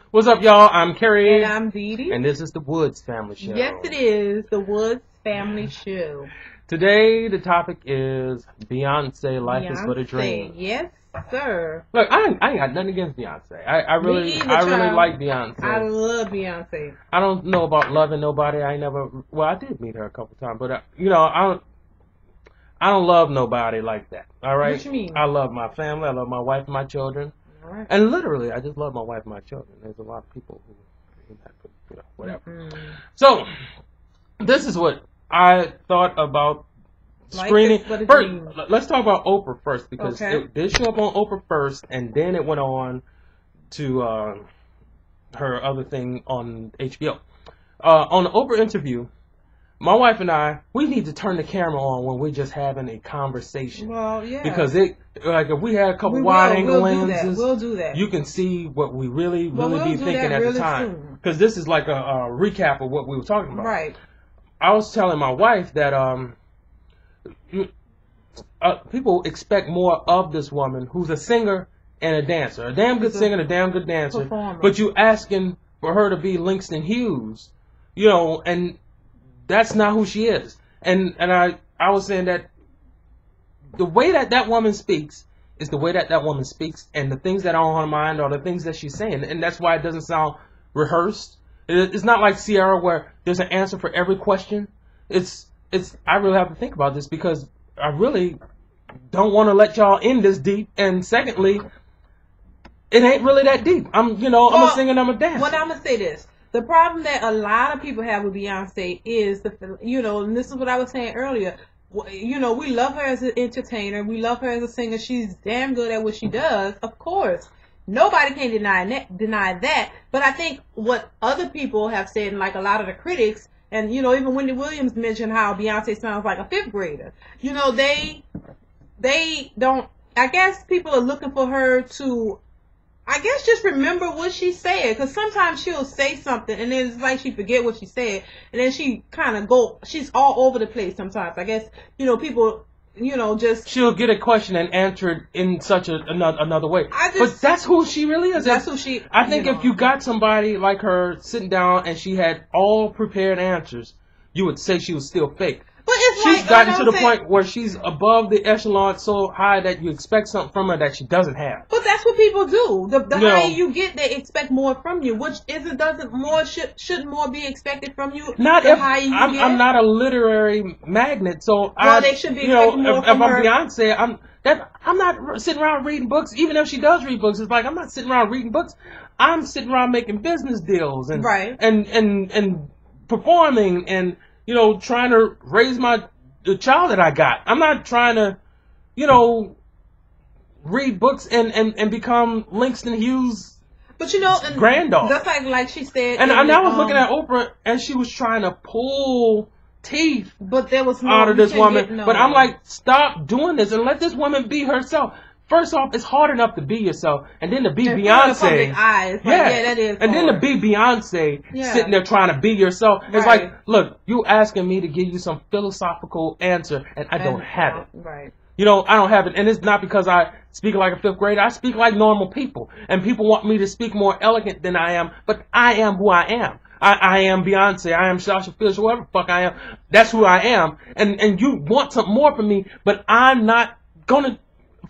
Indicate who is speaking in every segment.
Speaker 1: What's up, y'all? I'm Kerry.
Speaker 2: And I'm Dee Dee.
Speaker 1: And this is the Woods Family Show.
Speaker 2: Yes, it is. The Woods Family Show.
Speaker 1: Today, the topic is Beyonce, Life is But a Dream.
Speaker 2: Yes, sir.
Speaker 1: Look, I ain't got nothing against Beyonce. I really like Beyonce.
Speaker 2: I love Beyonce.
Speaker 1: I don't know about loving nobody. I did meet her a couple times, but, I don't love nobody like that. All right?
Speaker 2: What you mean?
Speaker 1: I love my family. I love my wife and my children.
Speaker 2: Right.
Speaker 1: And literally, I just love my wife and my children. There's a lot of people who whatever.
Speaker 2: Mm-hmm.
Speaker 1: So, this is what I thought about screening. First, let's talk about Oprah first, because it did show up on Oprah first, and then it went on to her other thing on HBO. On the Oprah interview, my wife and we need to turn the camera on when we're just having a conversation.
Speaker 2: Well, yeah.
Speaker 1: Because if we had a couple wide angle lenses,
Speaker 2: we'll do that.
Speaker 1: You can see what we really be thinking at the time. Because this is like a recap of what we were talking about.
Speaker 2: Right.
Speaker 1: I was telling my wife that people expect more of this woman who's a singer and a dancer. A damn good singer and a damn good dancer.
Speaker 2: Performer.
Speaker 1: But you asking for her to be Langston Hughes, and that's not who she is. And I was saying that the way that woman speaks is the way that woman speaks, and the things that are on her mind are the things that she's saying, and that's why it doesn't sound rehearsed. It's not like Sierra where there's an answer for every question. I really have to think about this because I really don't want to let y'all in this deep, and secondly, it ain't really that deep. I'm a singer and I'm a dancer.
Speaker 2: Well, I'm gonna say this. The problem that a lot of people have with Beyonce is and this is what I was saying earlier. We love her as an entertainer. We love her as a singer. She's damn good at what she does. Of course, nobody can deny that. But I think what other people have said, and like a lot of the critics, and even Wendy Williams mentioned how Beyonce sounds like a fifth grader. They don't. I guess people are looking for her to, just remember what she said, because sometimes she'll say something and then it's like she forget what she said, and then she kind of she's all over the place sometimes. I guess people just
Speaker 1: she'll get a question and answer it in such another way. But that's who she really is.
Speaker 2: That's who she.
Speaker 1: I think if you got somebody like her sitting down and she had all prepared answers, you would say she was still fake.
Speaker 2: But
Speaker 1: she's gotten to the point where she's above the echelon so high that you expect something from her that she doesn't have.
Speaker 2: But that's what people do. The higher you get, they expect more from you. Which shouldn't more be expected from you?
Speaker 1: Not if I'm not a literary magnet, so
Speaker 2: they should be expecting more from her.
Speaker 1: If I'm Beyonce, I'm not sitting around reading books. Even if she does read books, it's like I'm not sitting around reading books. I'm sitting around making business deals and and performing and trying to raise the child that I got. I'm not trying to, read books and become Langston Hughes' granddaughter.
Speaker 2: That's like she said.
Speaker 1: And I was looking at Oprah, and she was trying to pull teeth out of this woman. But I'm like, stop doing this and let this woman be herself. First off, it's hard enough to be yourself, and then to be Beyonce.
Speaker 2: That is.
Speaker 1: And then to be Beyonce, sitting there trying to be yourself. It's like, look, you asking me to give you some philosophical answer, and I don't have it.
Speaker 2: Right.
Speaker 1: I don't have it, and it's not because I speak like a fifth grader. I speak like normal people, and people want me to speak more elegant than I am, but I am who I am. I am Beyonce. I am Sasha Fierce, whoever the fuck I am. That's who I am, and you want something more from me, but I'm not gonna.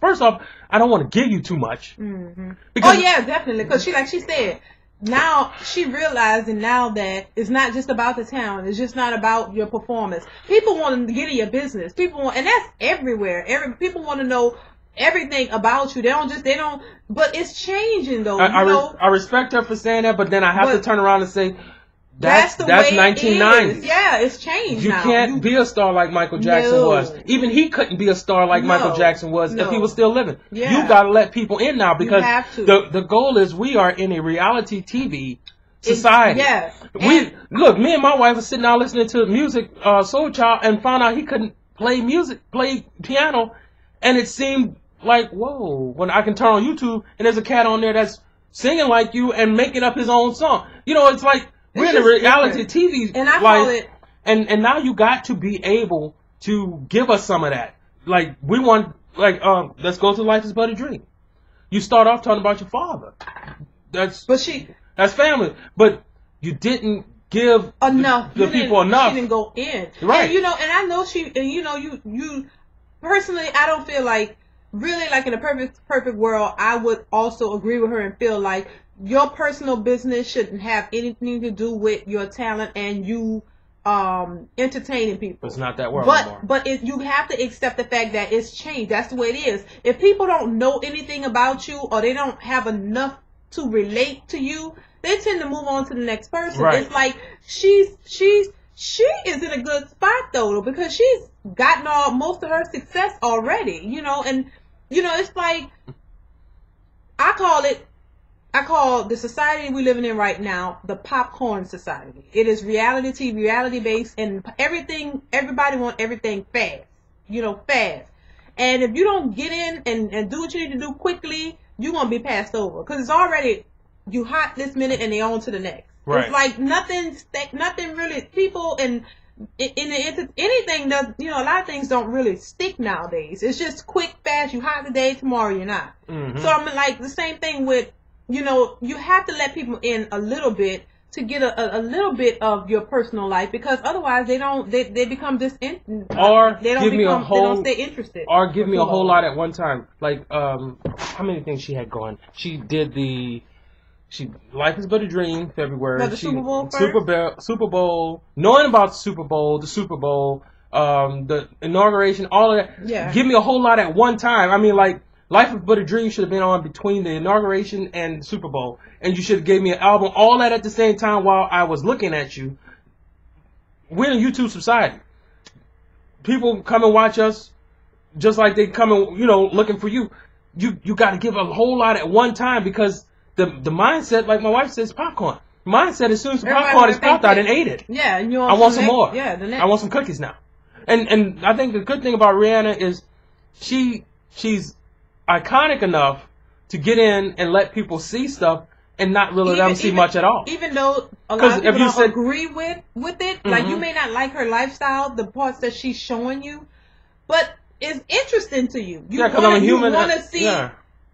Speaker 1: First off, I don't want to give you too much.
Speaker 2: Mm-hmm. Definitely. Because she said, now she realizing now that it's not just about the talent. It's just not about your performance. People want to get in your business. And that's everywhere. People want to know everything about you. They don't. But it's changing though.
Speaker 1: I respect her for saying that, but then I have to turn around and say, That's
Speaker 2: the way
Speaker 1: 1990s.
Speaker 2: Yeah, it's changed.
Speaker 1: You can't be a star like Michael Jackson was. Even he couldn't be a star like Michael Jackson was if he was still living.
Speaker 2: Yeah.
Speaker 1: You gotta let people in now because the goal is we are in a reality TV society. Me and my wife was sitting down listening to music, Soul Child, and found out he couldn't play piano, and it seemed like, whoa, when I can turn on YouTube and there's a cat on there that's singing like you and making up his own song. It's like we're in a reality TV
Speaker 2: and I call it.
Speaker 1: And now you got to be able to give us some of that. Like we want, let's go to Life is But a Dream. You start off talking about your father. that's family. But you didn't give
Speaker 2: enough.
Speaker 1: the people enough.
Speaker 2: She didn't go in.
Speaker 1: Right.
Speaker 2: And, and I know you personally, I don't feel like, really, like in a perfect world, I would also agree with her and feel like your personal business shouldn't have anything to do with your talent and you entertaining people.
Speaker 1: It's not that world anymore.
Speaker 2: But you have to accept the fact that it's changed. That's the way it is. If people don't know anything about you or they don't have enough to relate to you, they tend to move on to the next person.
Speaker 1: Right.
Speaker 2: It's like she is in a good spot though, because she's gotten most of her success already, and it's like I call the society we're living in right now the popcorn society. It is reality TV, reality based, and everybody wants everything fast, fast. And if you don't get in and do what you need to do quickly, you're going to be passed over. Because it's already, you hot this minute and they on to the next.
Speaker 1: Right.
Speaker 2: It's like nothing really, people and anything does, a lot of things don't really stick nowadays. It's just quick, fast, you hot today, tomorrow you're not.
Speaker 1: Mm-hmm.
Speaker 2: So I'm like the same thing with, you have to let people in a little bit to get a little bit of your personal life, because otherwise they become
Speaker 1: or they don't
Speaker 2: stay interested.
Speaker 1: Or give me a whole lot at one time. Like how many things she had going? She did Life is But a Dream, February.
Speaker 2: The Super Bowl first?
Speaker 1: Super Bowl, knowing about the Super Bowl, the inauguration, all of that.
Speaker 2: Yeah.
Speaker 1: Give me a whole lot at one time. I mean, like, Life is But a Dream should have been on between the inauguration and the Super Bowl. And you should have gave me an album, all that at the same time while I was looking at you. We're in a YouTube society. People come and watch us just like they come and, looking for you. You got to give a whole lot at one time, because the mindset, like my wife says, popcorn. Mindset, as soon as the popcorn is popped out and ate it.
Speaker 2: Yeah, and
Speaker 1: I want some more.
Speaker 2: Yeah, the next.
Speaker 1: I want some cookies now. And I think the good thing about Rihanna is she's iconic enough to get in and let people see stuff and not really let them see much at all.
Speaker 2: Even though a lot of people don't agree with it,
Speaker 1: mm-hmm.
Speaker 2: like you may not like her lifestyle, the parts that she's showing you, but it's interesting to you.
Speaker 1: Because I'm a human.
Speaker 2: You want to see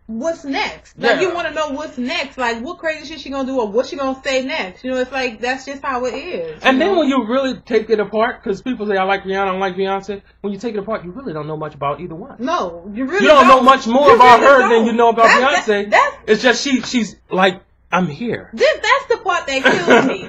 Speaker 2: what's next. Like you want to know what's next. Like what crazy shit she gonna do or what she gonna say next. It's like that's just how it is.
Speaker 1: And then when you really take it apart, because people say I like Rihanna, I don't like Beyonce. When you take it apart, you really don't know much about either one.
Speaker 2: No, you really
Speaker 1: don't know much more about her than you know about Beyonce. It's just she's like, I'm here.
Speaker 2: That's the part that kills me.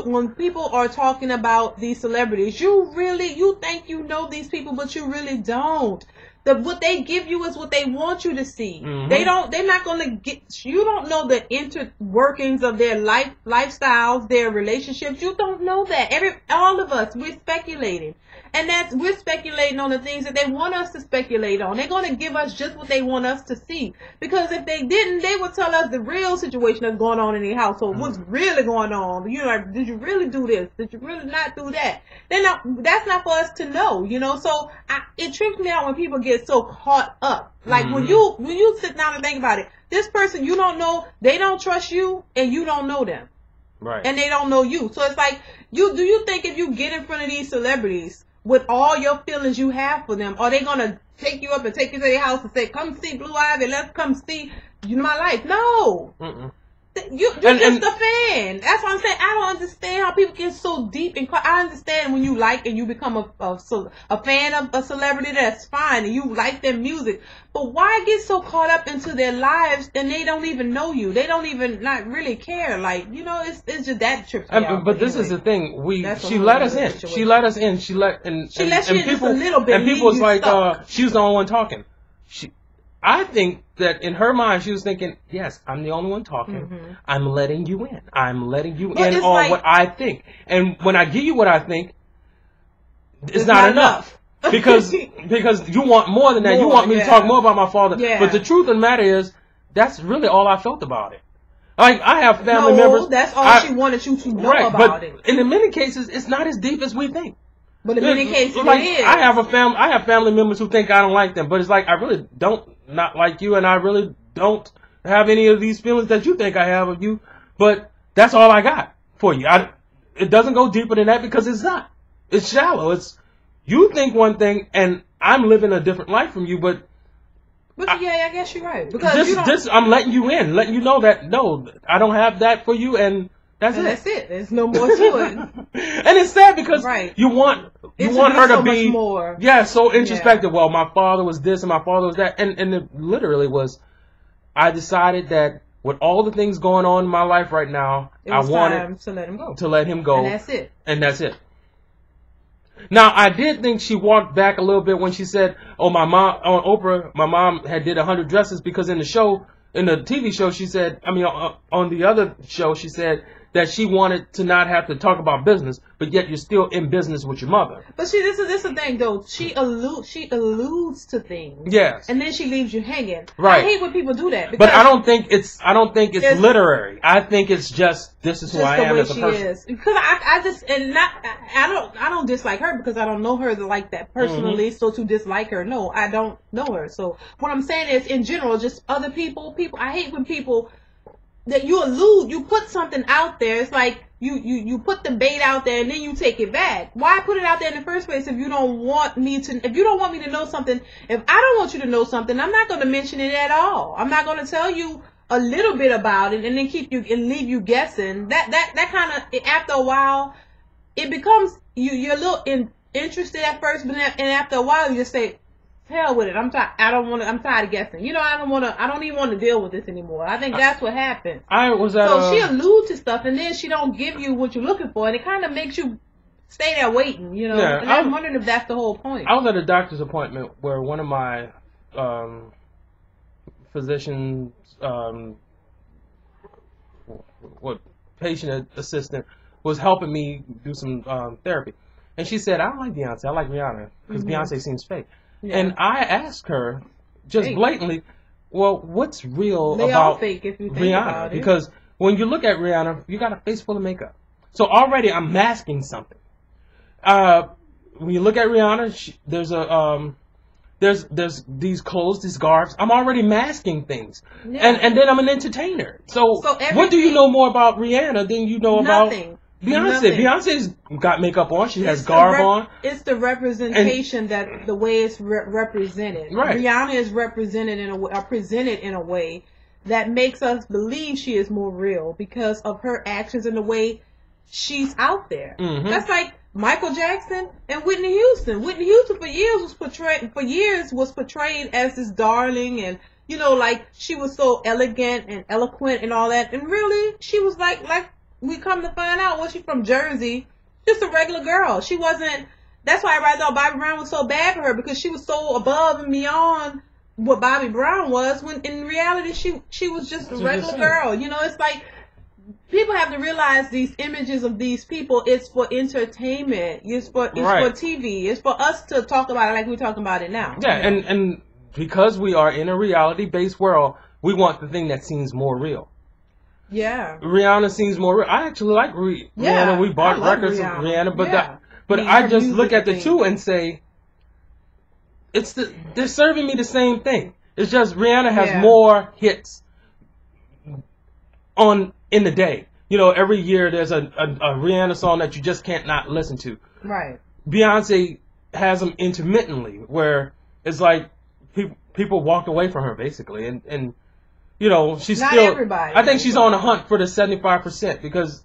Speaker 2: When people are talking about these celebrities, you think you know these people, but you really don't. What they give you is what they want you to see.
Speaker 1: Mm-hmm.
Speaker 2: They're not going to get, you don't know the inner workings of their lifestyles, their relationships. You don't know that. All of us, we're speculating. And we're speculating on the things that they want us to speculate on. They're going to give us just what they want us to see. Because if they didn't, they would tell us the real situation that's going on in their household. What's really going on? Did you really do this? Did you really not do that? That's not for us to know, So it trips me out when people get so caught up. Like when you sit down and think about it, this person you don't know, they don't trust you, and you don't know them.
Speaker 1: Right.
Speaker 2: And they don't know you. So it's like, do you think if you get in front of these celebrities with all your feelings you have for them, are they going to take you up and take you to their house and say, come see Blue Ivy, let's come see my life? No.
Speaker 1: Mm-mm.
Speaker 2: You're just a fan. That's what I'm saying. I don't understand how people get so deep. I understand when you like and you become a fan of a celebrity, that's fine, and you like their music. But why get so caught up into their lives and they don't even know you? They don't even not really care. Like, it's just that trips me out.
Speaker 1: But this is the thing. She let us in. She let us in. She let you in just a little bit. And people was like, she was the only one talking. I think that in her mind, she was thinking, yes, I'm the only one talking. Mm-hmm. I'm letting you in. I'm letting you in on what I think. And when I give you what I think, it's not enough. because you want more than that. You want me to talk more about my father. Yeah. But the truth of the matter is, that's really all I felt about it. Like, I have family members.
Speaker 2: That's all she wanted you to know about it.
Speaker 1: In many cases, it's not as deep as we think.
Speaker 2: But in many cases,
Speaker 1: like,
Speaker 2: it is.
Speaker 1: I have family members who think I don't like them, but it's like I really don't not like you, and I really don't have any of these feelings that you think I have of you. But that's all I got for you. It doesn't go deeper than that because it's not. It's shallow. It's you think one thing, and I'm living a different life from you. But
Speaker 2: But yeah, I guess you're right. Because
Speaker 1: I'm letting you in, letting you know that no, I don't have that for you, and that's it.
Speaker 2: That's it. There's no more to it.
Speaker 1: And it's sad because you want her to be
Speaker 2: more.
Speaker 1: Yeah, so introspective. Yeah. Well, my father was this and my father was that, and it literally was. I decided that with all the things going on in my life right now, I wanted
Speaker 2: to let him go.
Speaker 1: To let him go,
Speaker 2: and that's it.
Speaker 1: And that's it. Now, I did think she walked back a little bit when she said, "Oh, my mom on Oprah, my mom had did 100 dresses," because in the show, in the TV show, she said, on the other show, she said that she wanted to not have to talk about business, but yet you're still in business with your mother.
Speaker 2: But see, this is the thing, though. She alludes to things.
Speaker 1: Yes.
Speaker 2: And then she leaves you hanging.
Speaker 1: Right.
Speaker 2: I hate when people do that.
Speaker 1: But I don't think it's literary. I think it's just this is who I am as a person.
Speaker 2: Is. Because I don't dislike her because I don't know her like that personally. Mm-hmm. So to dislike her, no, I don't know her. So what I'm saying is, in general, just other people. I hate when people. That you put something out there. It's like you put the bait out there and then you take it back. Why put it out there in the first place if you don't want me to know something? If I don't want you to know something, I'm not going to mention it at all. I'm not going to tell you a little bit about it and then leave you guessing. That kind of, after a while, it becomes you're a little interested at first, but and after a while you just say, hell with it. I'm tired. I'm tired of guessing. I don't even want to deal with this anymore. I think that's what happened. So she alludes to stuff and then she don't give you what you're looking for, and it kind of makes you stay there waiting. Yeah, and I'm wondering if that's the whole point.
Speaker 1: I was at a doctor's appointment where one of my physicians, patient assistant, was helping me do some therapy, and she said, "I don't like Beyonce. I like Rihanna because Beyonce seems fake." Yeah. And I asked her just blatantly, well, what's real about
Speaker 2: fake if you think
Speaker 1: Rihanna?
Speaker 2: About it.
Speaker 1: Because when you look at Rihanna, you got a face full of makeup. So already I'm masking something. When you look at Rihanna, there's these clothes, these scarves. I'm already masking things. Yeah. And then I'm an entertainer. So what do you know more about Rihanna than you know about Beyonce? Beyonce's got makeup on. She has garb on.
Speaker 2: It's the representation that the way it's represented.
Speaker 1: Right.
Speaker 2: Rihanna is represented presented in a way that makes us believe she is more real because of her actions and the way she's out there. Mm-hmm. That's like Michael Jackson and Whitney Houston. Whitney Houston for years was portrayed as this darling and like she was so elegant and eloquent and all that. And really, she was like we come to find out, was she from Jersey? Just a regular girl. She wasn't. That's why everybody thought Bobby Brown was so bad for her because she was so above and beyond what Bobby Brown was. When in reality, she was just a regular girl. It's like people have to realize these images of these people. It's for entertainment. It's for TV. It's for us to talk about it like we're talking about it now.
Speaker 1: Yeah, and because we are in a reality-based world, we want the thing that seems more real.
Speaker 2: Yeah.
Speaker 1: Rihanna seems more real. I actually like Rihanna. We bought records of Rihanna, but I just look at the two and say, they're serving me the same thing. It's just Rihanna has more hits in the day. Every year there's a Rihanna song that you just can't not listen to.
Speaker 2: Right.
Speaker 1: Beyonce has them intermittently, where it's like people walked away from her basically, and she's
Speaker 2: not
Speaker 1: still.
Speaker 2: Everybody.
Speaker 1: I think she's on a hunt for the 75% because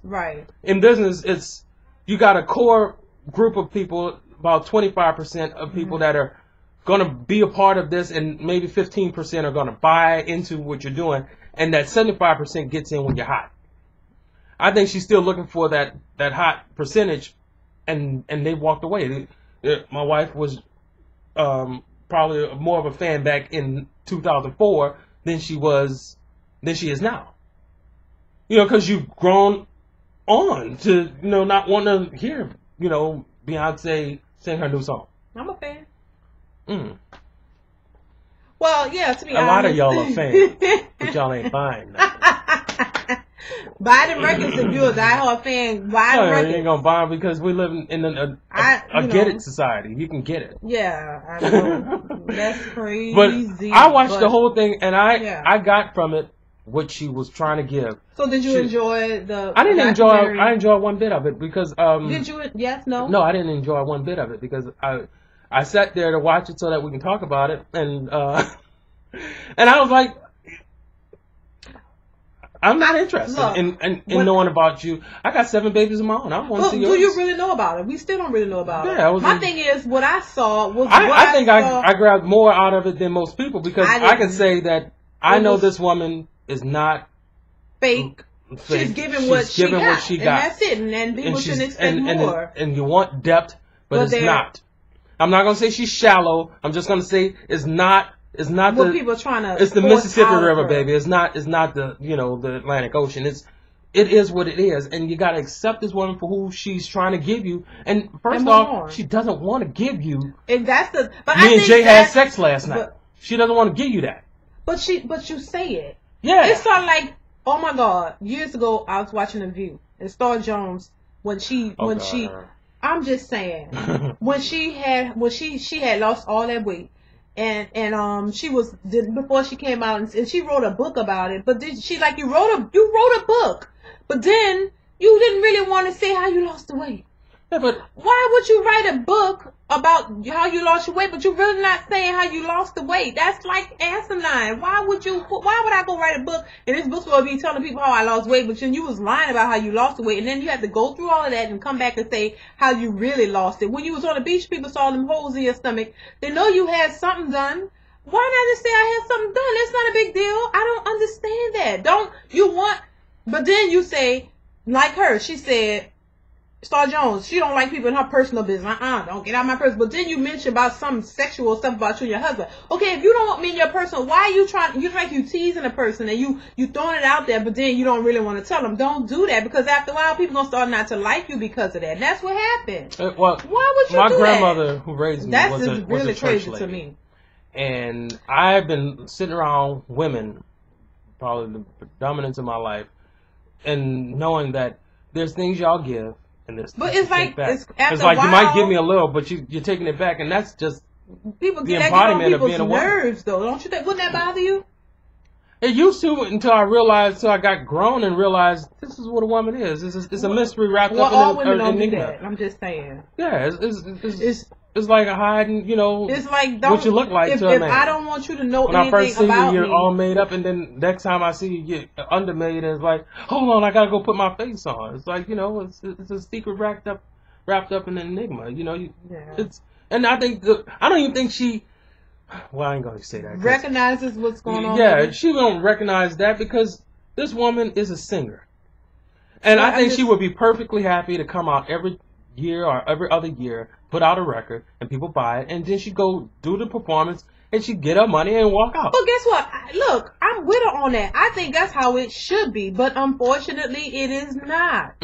Speaker 1: in business you got a core group of people, about 25% of people that are going to be a part of this, and maybe 15% are going to buy into what you're doing, and that 75% gets in when you're hot. I think she's still looking for that hot percentage, and they walked away. My wife was probably more of a fan back in 2004 than she is now. Because you've grown on to not want to hear Beyonce sing her new song.
Speaker 2: I'm a fan. Well, yeah, to be
Speaker 1: honest. A lot of y'all are fans, but y'all ain't buying nothing.
Speaker 2: Buy them records if you're a diehard fan. Buy them records.
Speaker 1: You ain't gonna buy them because we live in a get it society. You can get it.
Speaker 2: Yeah, I know. That's crazy.
Speaker 1: But I watched the whole thing, and I got from it what she was trying to give.
Speaker 2: So did you enjoy the?
Speaker 1: I didn't enjoy. I enjoyed one bit of it because.
Speaker 2: Did you? Yes. No.
Speaker 1: No, I didn't enjoy one bit of it because I sat there to watch it so that we can talk about it, and And I was like, I'm not interested in knowing about you. I got 7 babies of my own. I want to see yours.
Speaker 2: Do you really know about it? We still don't really know about it. My thing is, what I saw was
Speaker 1: I think I grabbed more out of it than most people because I can say that I know this woman is not
Speaker 2: fake. She's giving what she got. And that's it. And people shouldn't expect more.
Speaker 1: And you want depth, but it's not. I'm not going to say she's shallow. I'm just going to say it's not
Speaker 2: what people are trying to.
Speaker 1: It's the Mississippi River, baby. It's not the the Atlantic Ocean. It is what it is, and you gotta accept this woman for who she's trying to give you. And first off, she doesn't want to give you.
Speaker 2: And that's the. But
Speaker 1: me and Jay had sex last night. She doesn't want to give you that.
Speaker 2: But you say it.
Speaker 1: Yeah.
Speaker 2: It's sort of like, oh my God, years ago I was watching The View, and Star Jones when she. I'm just saying when she had lost all that weight. And she was before she came out and she wrote a book about it. But she like you wrote a book, but then you didn't really want to say how you lost the weight.
Speaker 1: Yeah, but
Speaker 2: why would you write a book about how you lost your weight, but you're really not saying how you lost the weight? That's like asinine. Why would I go write a book and this book's gonna be telling people how I lost weight, but then you was lying about how you lost the weight, and then you had to go through all of that and come back and say how you really lost it. When you was on the beach, people saw them holes in your stomach. They know you had something done. Why not just say I had something done? It's not a big deal. I don't understand that. But then you say, like her, she said, Star Jones, she don't like people in her personal business. Don't get out of my personal. But then you mentioned about some sexual stuff about you and your husband. Okay, if you don't want me in your personal, why are you trying? You like you teasing a person and you throwing it out there, but then you don't really want to tell them. Don't do that, because after a while, people gonna start not to like you because of that. And that's what happened.
Speaker 1: Why would you do that? My grandmother who raised me
Speaker 2: was a church lady. To me.
Speaker 1: And I've been sitting around women, probably the predominance of my life, and knowing that there's things y'all give.
Speaker 2: But it's like
Speaker 1: it's like you might give me a little, but you're taking it back, and that's just
Speaker 2: people the embodiment of being a woman. Nerves, though, don't you think? Wouldn't that bother you?
Speaker 1: It used to until I got grown and realized this is what a woman is. It's a mystery wrapped up in an enigma.
Speaker 2: I'm just saying.
Speaker 1: Yeah, it's like a hiding,
Speaker 2: It's like
Speaker 1: what you look like to a man.
Speaker 2: If I don't want you to know
Speaker 1: when
Speaker 2: anything
Speaker 1: I first see
Speaker 2: about
Speaker 1: you're
Speaker 2: me,
Speaker 1: all made up, and then next time I see you get undermade, it's like, hold on, I gotta go put my face on. It's like it's a secret wrapped up in an enigma. And I think I don't even think she. Well, I ain't gonna say that.
Speaker 2: Recognizes what's going on.
Speaker 1: Yeah, she don't recognize that because this woman is a singer, and I think she would be perfectly happy to come out every year or every other year, put out a record, and people buy it, and then she go do the performance, and she get her money and walk out.
Speaker 2: But guess what? Look, I'm with her on that. I think that's how it should be, but unfortunately, it is not.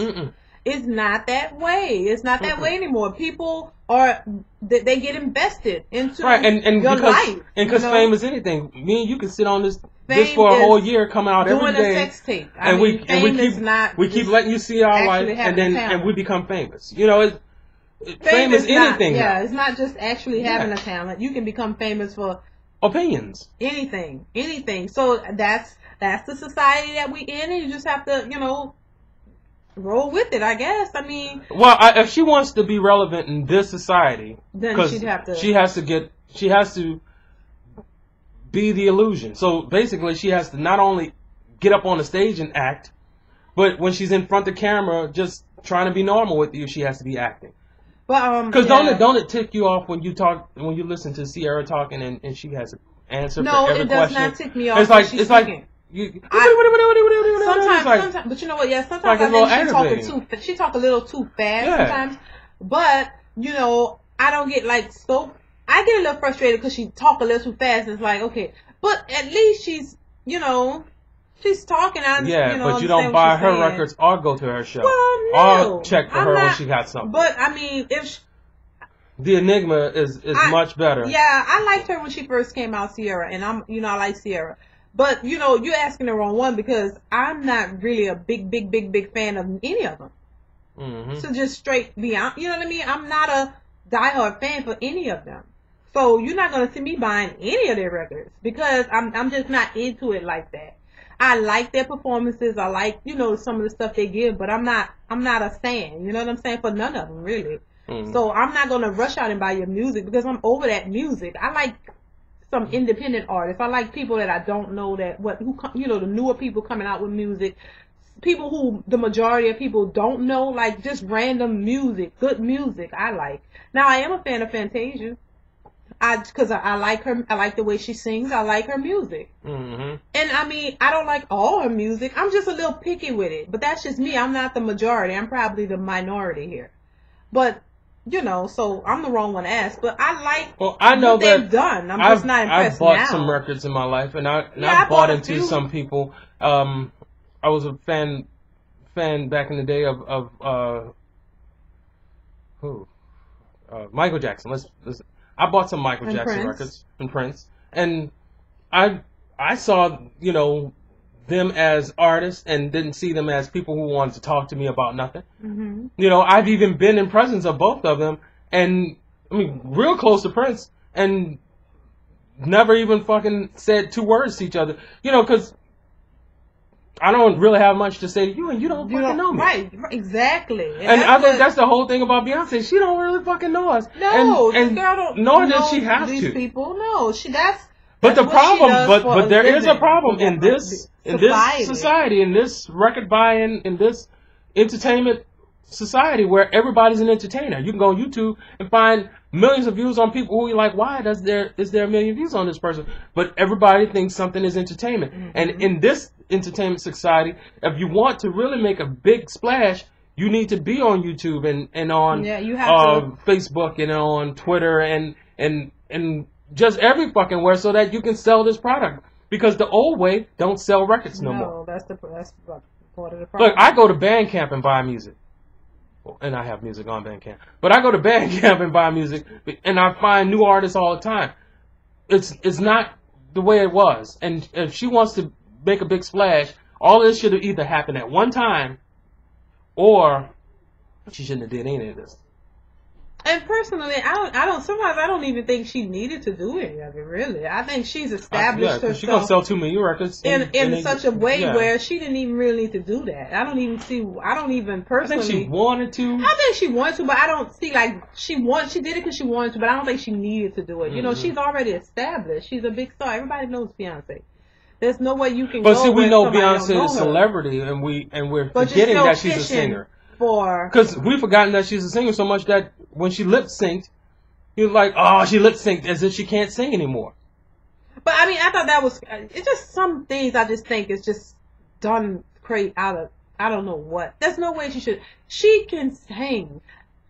Speaker 2: It's not that way. It's not that way anymore. People they get invested into your life.
Speaker 1: And because fame is anything. Me and you can sit on this for a whole year, come out every day.
Speaker 2: Doing a sex tape.
Speaker 1: We keep letting you see our life, and we become famous. Fame is anything.
Speaker 2: Yeah, it's not just actually having a talent. You can become famous for
Speaker 1: opinions.
Speaker 2: Anything. So that's the society that we in, and you just have to, roll with it, I guess. I mean,
Speaker 1: well, if she wants to be relevant in this society,
Speaker 2: then she'd have to.
Speaker 1: She has to be the illusion. So basically, she has to not only get up on the stage and act, but when she's in front of the camera, just trying to be normal with you, she has to be acting.
Speaker 2: But
Speaker 1: because don't it tick you off when you listen to Sierra talking and she has an answer for every question?
Speaker 2: No, it does not tick me off.
Speaker 1: It's like.
Speaker 2: Sometimes, but you know what? Yeah, sometimes I think she talk a little too fast sometimes. But I don't get I get a little frustrated because she talk a little too fast. It's like, okay, but at least she's talking.
Speaker 1: But you don't buy her records or go to her show.
Speaker 2: Well, no,
Speaker 1: or check for her when she got something.
Speaker 2: But I mean,
Speaker 1: the enigma is much better.
Speaker 2: Yeah, I liked her when she first came out, Sierra, and I like Sierra. But, you're asking the wrong one because I'm not really a big fan of any of them. Mm-hmm. So just straight beyond, you know what I mean? I'm not a diehard fan for any of them. So you're not going to see me buying any of their records because I'm just not into it like that. I like their performances. I like, some of the stuff they give, but I'm not a stan. You know what I'm saying? For none of them, really. Mm-hmm. So I'm not going to rush out and buy your music because I'm over that music. I like some independent artists. I like people that I don't know the newer people coming out with music. People who the majority of people don't know, like just random music, good music I like. Now I am a fan of Fantasia. Because I like her, I like the way she sings, I like her music.
Speaker 1: Mm-hmm.
Speaker 2: And I mean, I don't like all her music. I'm just a little picky with it. But that's just me. I'm not the majority. I'm probably the minority here. But, so I'm the wrong one to ask. But I like what they've done. I'm just not impressed now.
Speaker 1: I've bought some records in my life, and I bought into some people. I was a fan back in the day of Michael Jackson. I bought some Michael Jackson records and Prince, and I saw them as artists and didn't see them as people who wanted to talk to me about nothing.
Speaker 2: Mm-hmm.
Speaker 1: I've even been in presence of both of them, and I mean real close to Prince, and never even fucking said two words to each other. Because I don't really have much to say to you, and you don't fucking know me.
Speaker 2: Right, exactly.
Speaker 1: And I think that's the whole thing about Beyonce. She don't really fucking know us.
Speaker 2: No,
Speaker 1: and
Speaker 2: girl don't.
Speaker 1: Nor does she have
Speaker 2: these
Speaker 1: to.
Speaker 2: People, no,
Speaker 1: But the problem, but there is a problem in this society, in this record buying, in this entertainment society where everybody's an entertainer. You can go on YouTube and find millions of views on people who you're like, why is there a million views on this person? But everybody thinks something is entertainment. Mm-hmm. And in this entertainment society, if you want to really make a big splash, you need to be on YouTube and on Facebook and on Twitter and just every fucking where so that you can sell this product. Because the old way don't sell records no more.
Speaker 2: No, that's part of the problem.
Speaker 1: Look, I go to Bandcamp and buy music. And I have music on Bandcamp. But I go to Bandcamp and buy music, and I find new artists all the time. It's not the way it was. And if she wants to make a big splash, all this should have either happened at one time, or she shouldn't have did any of this.
Speaker 2: And personally, sometimes I don't even think she needed to do any of it, really. I think she's established herself.
Speaker 1: She's going to sell 2 million records.
Speaker 2: In such a way where she didn't even really need to do that. I don't even personally.
Speaker 1: I think she wanted to.
Speaker 2: I think she wanted to, but I don't see she did it because she wanted to, but I don't think she needed to do it. Mm-hmm. She's already established. She's a big star. Everybody knows Beyonce. There's no way you can go.
Speaker 1: But see, we know Beyonce is a celebrity, and we're forgetting that she's a singer. Because we've forgotten that she's a singer so much that when she lip synced, you're like, oh, she lip synced as if she can't sing anymore.
Speaker 2: But I mean, I thought that was, it's just some things I just think is just done great out of, I don't know what. There's no way she can sing.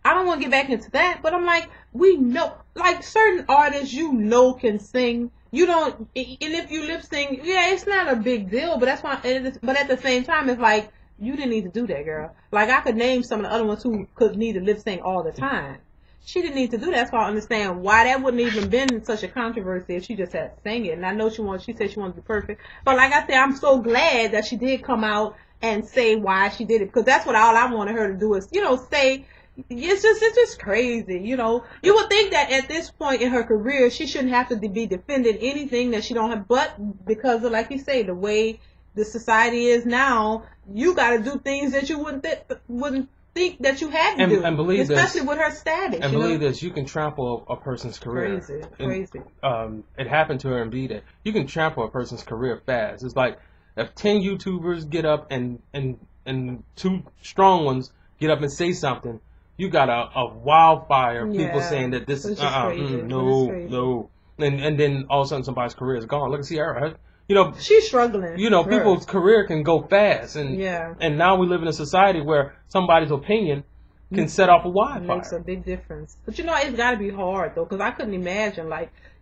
Speaker 2: I don't want to get back into that, but I'm like, we know, like certain artists can sing. You don't, and if you lip sync, yeah, it's not a big deal, but that's why, but at the same time, it's like, you didn't need to do that, girl. Like, I could name some of the other ones who could need to lip sync all the time. She didn't need to do that, so I understand why that wouldn't even been such a controversy if she just had to sing it. And I know she said she wanted to be perfect. But like I said, I'm so glad that she did come out and say why she did it. Because that's what all I wanted her to do is, say, it's just crazy, You would think that at this point in her career, she shouldn't have to be defending anything that she don't have. But because of, like you say, the way the society is now, you got to do things that you wouldn't think that you had to do. And believe especially with her status.
Speaker 1: And believe this, you can trample a person's career.
Speaker 2: Crazy.
Speaker 1: It happened to her in B-Day. You can trample a person's career fast. It's like if 10 YouTubers get up and 2 strong ones get up and say something, you got a wildfire of people saying that this is no. And then all of a sudden somebody's career is gone. Look at Sierra.
Speaker 2: She's struggling.
Speaker 1: People's career can go fast, and now we live in a society where somebody's opinion can set off a wildfire.
Speaker 2: It makes a big difference. But it's got to be hard though, because I couldn't imagine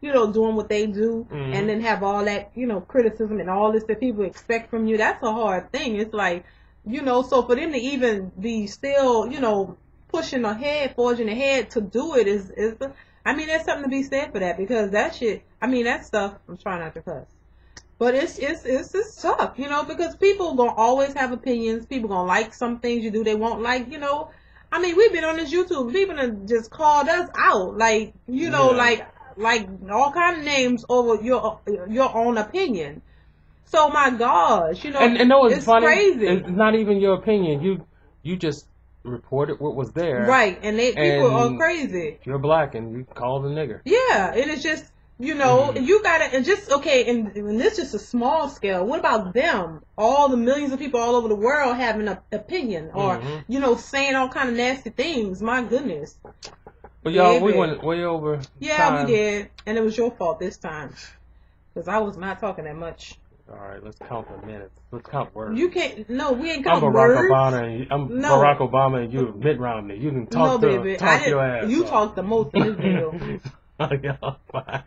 Speaker 2: doing what they do and then have all that criticism and all this that people expect from you. That's a hard thing. It's like so for them to even be still pushing ahead, forging ahead to do it is I mean, there's something to be said for that, because that shit. I mean, that stuff. I'm trying not to cuss. But it's tough, because people gonna always have opinions. People gonna like some things you do, they won't like, I mean, we've been on this YouTube. People have just called us out, like like all kind of names over your own opinion. So my gosh,
Speaker 1: and no, it's funny.
Speaker 2: Crazy.
Speaker 1: It's not even your opinion. You just reported what was there,
Speaker 2: right? And people are crazy.
Speaker 1: You're black and you called a nigger.
Speaker 2: Yeah, and it's just. You know, you gotta, and just, okay, and this is just a small scale. What about them? All the millions of people all over the world having an opinion or, you know, saying all kind of nasty things. My goodness.
Speaker 1: But y'all, we went way over time.
Speaker 2: We did. And it was your fault this time. Because I was not talking that much.
Speaker 1: All right, let's count the minutes. Let's count words.
Speaker 2: You can't, no, we ain't count
Speaker 1: I'm
Speaker 2: words.
Speaker 1: Barack Obama and you mid-round me. You can talk,
Speaker 2: no, baby.
Speaker 1: talk your ass
Speaker 2: You
Speaker 1: off.
Speaker 2: talk the most in this video.
Speaker 1: Yeah, bye.